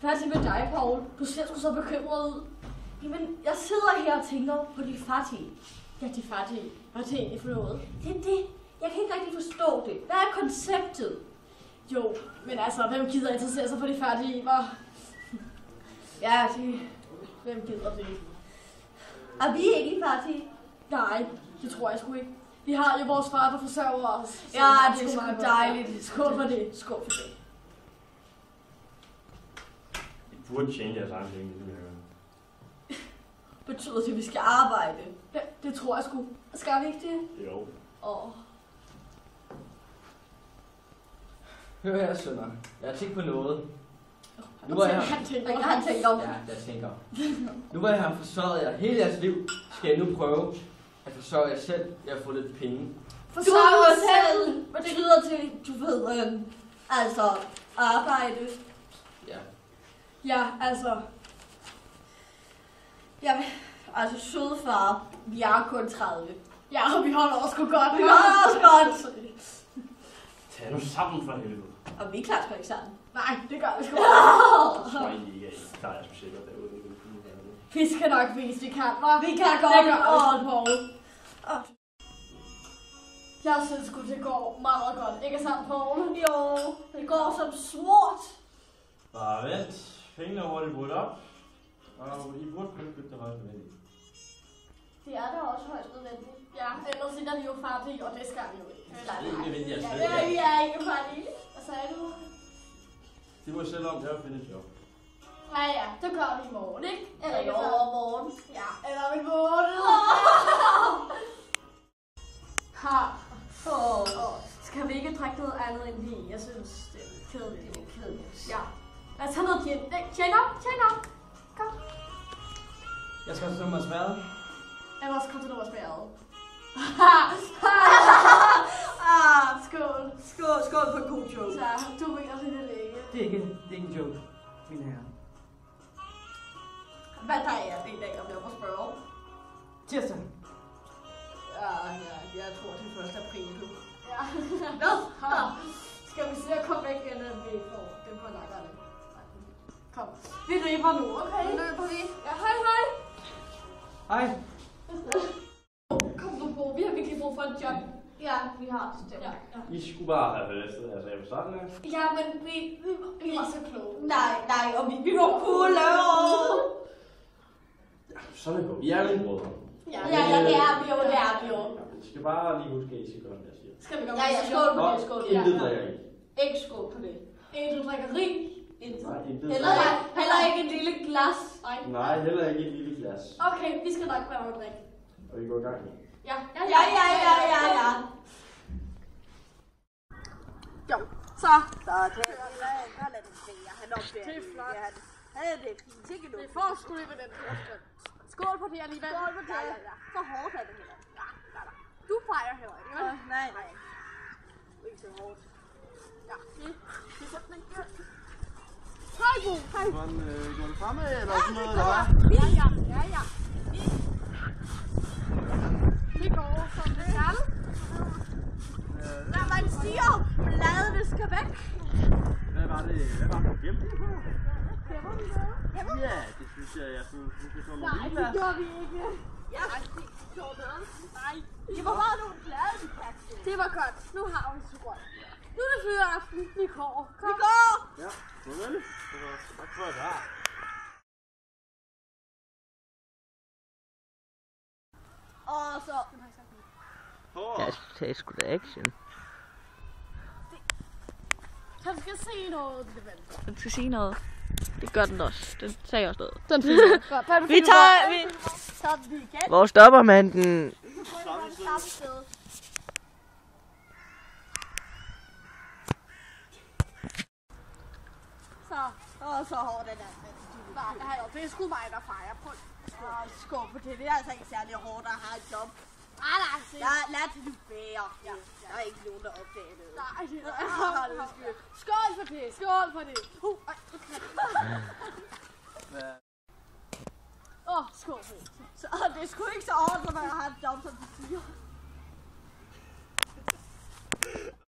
Hvad er det med dig, Paul? Du ser sgu så bekymret ud. Jamen, jeg sidder her og tænker på de fattige. Ja, de fattige. Hvad er det egentlig for noget? Det er det. Jeg kan ikke rigtig forstå det. Hvad er konceptet? Jo, men altså, hvem gider interessere sig for de fattige? Hvor? Ja, hvem gider det? Er vi ikke fattige? Nej, det tror jeg sgu ikke. Vi har jo vores far, der forsørger os. Ja, det er sgu dejligt. Skål for det. Skål for det. I burde tjene jeres egen penge, det jeg gør. Betyder det, at vi skal arbejde? Ja, det tror jeg sgu. Skal vi ikke det? Jo. Hør her, sønner. Jeg har tænkt på noget. Han tænker. Ja, jeg tænker. Nu hvor jeg har forsørget jer hele jeres liv, skal jeg nu prøve at forsørge jer selv ved at få lidt penge. Forsørge os selv! Hvad betyder det, du ved, altså arbejde? Ja. Ja, altså. Jamen, altså søde far, vi er kun 30. Ja, og vi holder også godt. Vi holder også godt! Tag nu sammen for helvede. Og vi klarer sgu ikke sammen. Nej, det gør vi sgu. Jeg tror egentlig ikke, at I klarer jer specielt derude. Vi skal nok vise, vi kan, hva'? Vi kan godt. Det gør vi, Paul. Jeg synes sgu, det går meget godt. Ikke sandt, Paul? Jo, det går som smurt. Bare vent. Pengene er hurtigt brudt op. Og I burde kunne købe det højst nødvendigt. Det er da også højst nødvendigt. Ja, ellers er vi jo fattige, og det skal vi jo ikke. Det er ikke nødvendigt at Ja, slet. vi er ikke fattige. Hvad sagde du? Det må selv om, det er at finde et job. Ja, det gør vi i morgen, ikke? Eller Eller ikke overmorgen. Ja, eller om en måned. Skal vi ikke drikke noget andet end vin? Jeg synes, det er kedeligt. Ja. Lad os tage noget gin. Tjek op. Kom. Jeg skal også mig smadre. Jeg vil også komme til noget spærret. Skål på en god joke. Så du mener det længe. Det er ikke en joke, mine herrer. Hvad der er det i dag, om jeg må spørge? Tirsdag. Ja, jeg tror det er 1. april nu. Ja. Nå, Skal vi se at komme væk, eller vi får dem på nakkerne? Kom. Vi løber nu, okay? nu løber vi. Ja, hej. Hej. Kom nu på, vi har virkelig brug for et job. Ja, vi har det stemt. Ja. I skulle bare have læstet, altså jeg vil starte med. Ja, men vi var så kloge. Nej, og vi var cool. Sådan er det. Vi er jo en brødre. Ja, det er vi jo. I skal bare lige huske, at I skal gøre, hvad jeg siger. Skal vi gøre Ja, skål på det, skål. Intet drikker I. Ikke skål på det. Du drikker rig. Nej, intet Heller ikke et lille glas. Nej, heller ikke et lille glas. Okay, vi skal nok være noget drikke. Og vi går i gang nu. Ja. Jo, så. Så kan jeg lade det være. Han opdager Det er flot. Ja, det er fint. Sikke nu. Det får sgu lige med den forskel. Skål på det alligevel. Skål på det. Ja. Så hårdt er det heller. Ja. Du fejrer heller ikke, vel? Nej. Ikke så hårdt. Ja. Det er sådan en gør. Hej, Bo. Hej. Går det fremad eller sådan noget, eller hvad? Ja. Det går som det skal. Når man siger, bladene skal væk. Hvad var det du gemte det på? Det var vi med. Ja, det synes jeg synes, det er sådan Nej, det gjorde vi ikke. Ja, det gjorde noget. Nej, det var bare nogle blade, vi kastede. Det var godt. Nu har vi så godt. Nu er det fyreaften. Vi går. Vi går! Ja, farvel. Tak for det her. Og så... Jeg sagde sgu da action. Han skal se noget. Den skal sige noget. Det gør den også. Den sagde også noget. Den filmer. Godt. Vi Så den igen. Hvor stopper man den? Så hårdt er det. Det er sgu mig, der fejrer på. Skål for det. Det er altså ikke særlig hårdt at have et job. Nej. Lad det nu være. Der er ikke nogen, der opdager det. Nej. Skål for det. Skål for det. Skål for det. Så det er sgu ikke så hårdt, når man har et job som